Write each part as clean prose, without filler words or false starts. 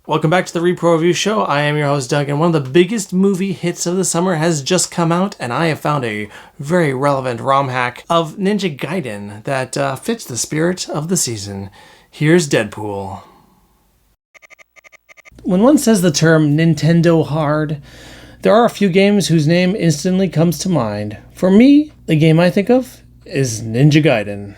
Welcome back to the Repro Review Show. I am your host, Doug, and one of the biggest movie hits of the summer has just come out, and I have found a very relevant ROM hack of Ninja Gaiden that fits the spirit of the season. Here's Deadpool. When one says the term Nintendo hard, there are a few games whose name instantly comes to mind. For me, the game I think of is Ninja Gaiden.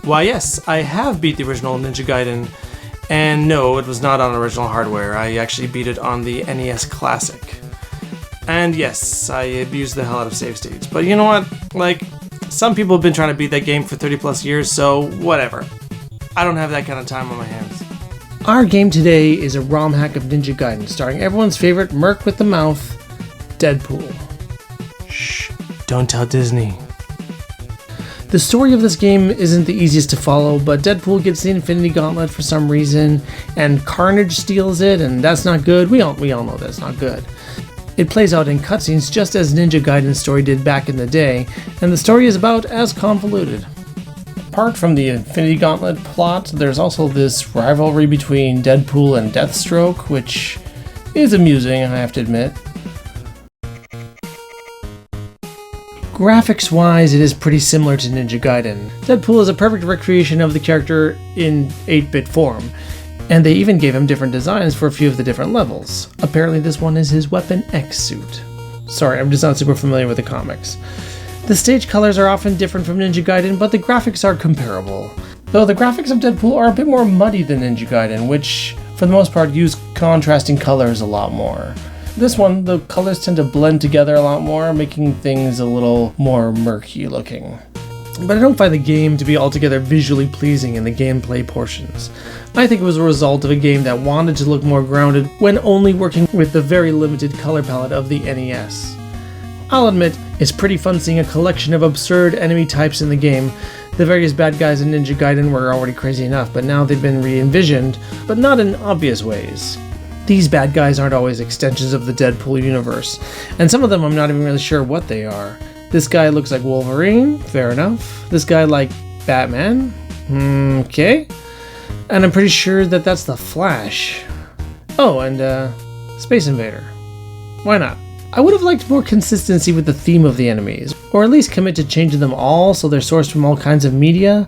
Why yes, I have beat the original Ninja Gaiden, and no, it was not on original hardware. I actually beat it on the NES Classic. And yes, I abused the hell out of save states. But you know what? Some people have been trying to beat that game for 30 plus years, so whatever. I don't have that kind of time on my hands. Our game today is a ROM hack of Ninja Gaiden, starring everyone's favorite merc with the mouth, Deadpool. Shh, don't tell Disney. The story of this game isn't the easiest to follow, but Deadpool gets the Infinity Gauntlet for some reason, and Carnage steals it, and that's not good. We all know that's not good. It plays out in cutscenes just as Ninja Gaiden's story did back in the day, and the story is about as convoluted. Apart from the Infinity Gauntlet plot, there's also this rivalry between Deadpool and Deathstroke, which is amusing, I have to admit. Graphics-wise, it is pretty similar to Ninja Gaiden. Deadpool is a perfect recreation of the character in 8-bit form, and they even gave him different designs for a few of the different levels. Apparently this one is his Weapon X suit. Sorry, I'm just not super familiar with the comics. The stage colors are often different from Ninja Gaiden, but the graphics are comparable. Though the graphics of Deadpool are a bit more muddy than Ninja Gaiden, which, for the most part, use contrasting colors a lot more. This one, the colors tend to blend together a lot more, making things a little more murky looking. But I don't find the game to be altogether visually pleasing in the gameplay portions. I think it was a result of a game that wanted to look more grounded when only working with the very limited color palette of the NES. I'll admit, it's pretty fun seeing a collection of absurd enemy types in the game. The various bad guys in Ninja Gaiden were already crazy enough, but now they've been re-envisioned, but not in obvious ways. These bad guys aren't always extensions of the Deadpool universe, and some of them I'm not even really sure what they are. This guy looks like Wolverine, fair enough. This guy like Batman, okay. And I'm pretty sure that that's the Flash. Oh, and Space Invader. Why not? I would have liked more consistency with the theme of the enemies, or at least commit to changing them all so they're sourced from all kinds of media.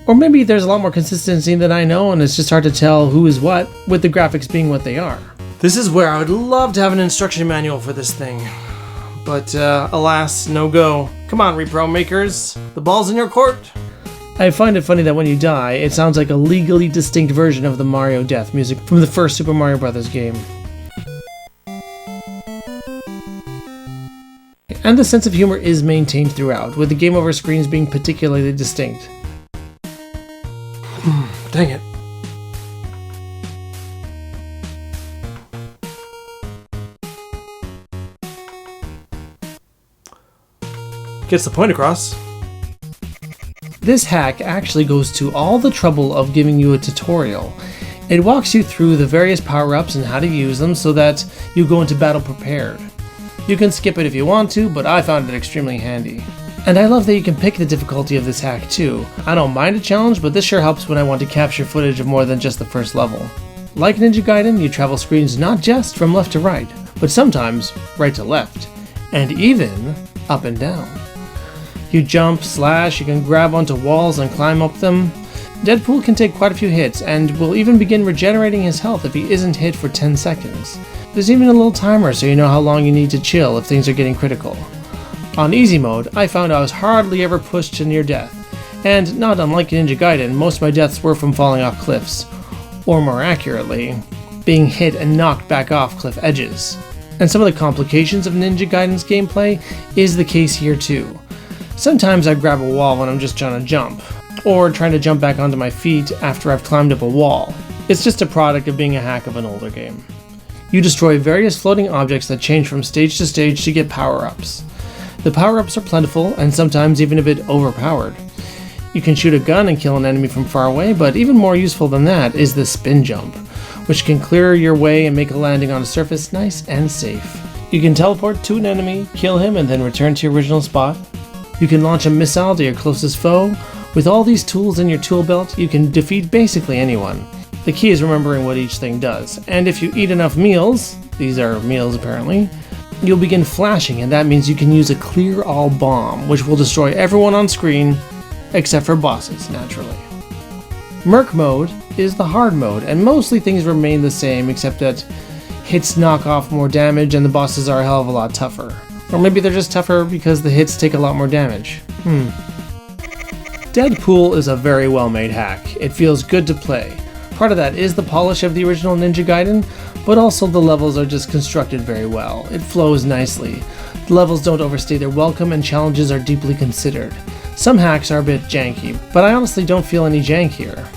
Or maybe there's a lot more consistency than I know and it's just hard to tell who is what, with the graphics being what they are. This is where I would love to have an instruction manual for this thing. But alas, no go. Come on, repro makers, the ball's in your court. I find it funny that when you die, it sounds like a legally distinct version of the Mario death music from the first Super Mario Bros. Game. And the sense of humor is maintained throughout, with the game over screens being particularly distinct. Dang it. Gets the point across. This hack actually goes to all the trouble of giving you a tutorial. It walks you through the various power-ups and how to use them so that you go into battle prepared. You can skip it if you want to, but I found it extremely handy. And I love that you can pick the difficulty of this hack too. I don't mind a challenge, but this sure helps when I want to capture footage of more than just the first level. Like Ninja Gaiden, you travel screens not just from left to right, but sometimes right to left, and even up and down. You jump, slash, you can grab onto walls and climb up them. Deadpool can take quite a few hits, and will even begin regenerating his health if he isn't hit for 10 seconds. There's even a little timer so you know how long you need to chill if things are getting critical. On easy mode, I found I was hardly ever pushed to near death, and not unlike Ninja Gaiden, most of my deaths were from falling off cliffs, or more accurately, being hit and knocked back off cliff edges. And some of the complications of Ninja Gaiden's gameplay is the case here too. Sometimes I grab a wall when I'm just trying to jump, or trying to jump back onto my feet after I've climbed up a wall. It's just a product of being a hack of an older game. You destroy various floating objects that change from stage to stage to get power-ups. The power-ups are plentiful and sometimes even a bit overpowered. You can shoot a gun and kill an enemy from far away, but even more useful than that is the spin jump, which can clear your way and make a landing on a surface nice and safe. You can teleport to an enemy, kill him, and then return to your original spot. You can launch a missile to your closest foe. With all these tools in your tool belt, you can defeat basically anyone. The key is remembering what each thing does, and if you eat enough meals, these are meals apparently, you'll begin flashing, and that means you can use a clear all bomb, which will destroy everyone on screen, except for bosses, naturally. Merc mode is the hard mode, and mostly things remain the same except that hits knock off more damage and the bosses are a hell of a lot tougher. Or maybe they're just tougher because the hits take a lot more damage. Deadpool is a very well made hack. It feels good to play. Part of that is the polish of the original Ninja Gaiden, but also the levels are just constructed very well. It flows nicely. The levels don't overstay their welcome and challenges are deeply considered. Some hacks are a bit janky, but I honestly don't feel any jank here.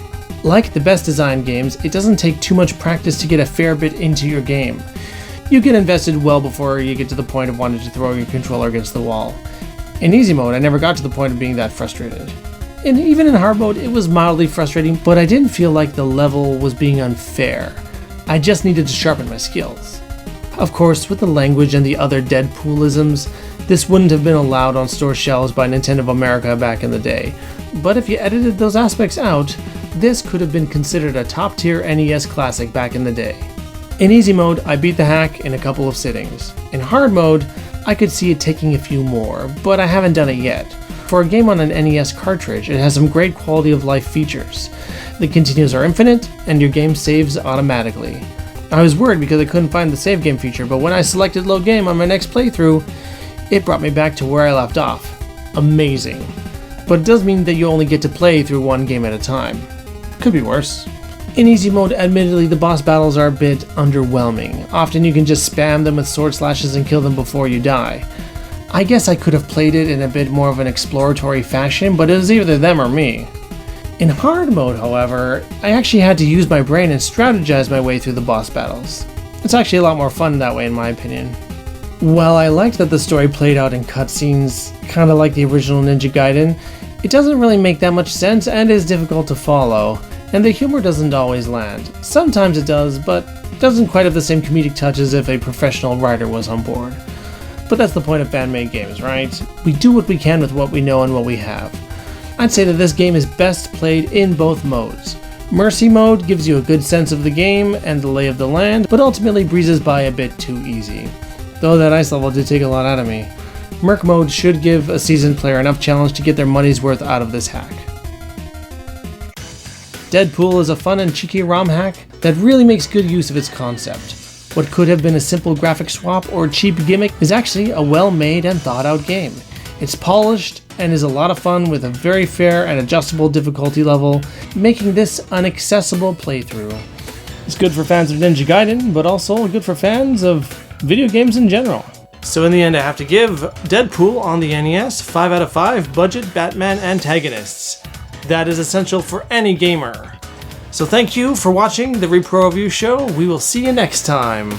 Like the best designed games, it doesn't take too much practice to get a fair bit into your game. You get invested well before you get to the point of wanting to throw your controller against the wall. In easy mode, I never got to the point of being that frustrated. And even in hard mode, it was mildly frustrating, but I didn't feel like the level was being unfair. I just needed to sharpen my skills. Of course, with the language and the other Deadpoolisms, this wouldn't have been allowed on store shelves by Nintendo of America back in the day. But if you edited those aspects out, this could have been considered a top-tier NES classic back in the day. In easy mode, I beat the hack in a couple of sittings. In hard mode, I could see it taking a few more, but I haven't done it yet. For a game on an NES cartridge, it has some great quality of life features. The continues are infinite, and your game saves automatically. I was worried because I couldn't find the save game feature, but when I selected load game on my next playthrough, it brought me back to where I left off. Amazing. But it does mean that you only get to play through one game at a time. Could be worse. In easy mode, admittedly, the boss battles are a bit underwhelming. Often you can just spam them with sword slashes and kill them before you die. I guess I could have played it in a bit more of an exploratory fashion, but it was either them or me. In hard mode, however, I actually had to use my brain and strategize my way through the boss battles. It's actually a lot more fun that way in my opinion. While I liked that the story played out in cutscenes, kinda like the original Ninja Gaiden, it doesn't really make that much sense and is difficult to follow, and the humor doesn't always land. Sometimes it does, but doesn't quite have the same comedic touch as if a professional writer was on board. But that's the point of fan-made games, right? We do what we can with what we know and what we have. I'd say that this game is best played in both modes. Mercy mode gives you a good sense of the game and the lay of the land, but ultimately breezes by a bit too easy. Though that ice level did take a lot out of me. Merc mode should give a seasoned player enough challenge to get their money's worth out of this hack. Deadpool is a fun and cheeky ROM hack that really makes good use of its concept. What could have been a simple graphic swap or cheap gimmick is actually a well-made and thought-out game. It's polished and is a lot of fun with a very fair and adjustable difficulty level, making this an accessible playthrough. It's good for fans of Ninja Gaiden, but also good for fans of video games in general. So in the end, I have to give Deadpool on the NES 5 out of 5 budget Batman antagonists. That is essential for any gamer. So thank you for watching the Repro Review Show. We will see you next time.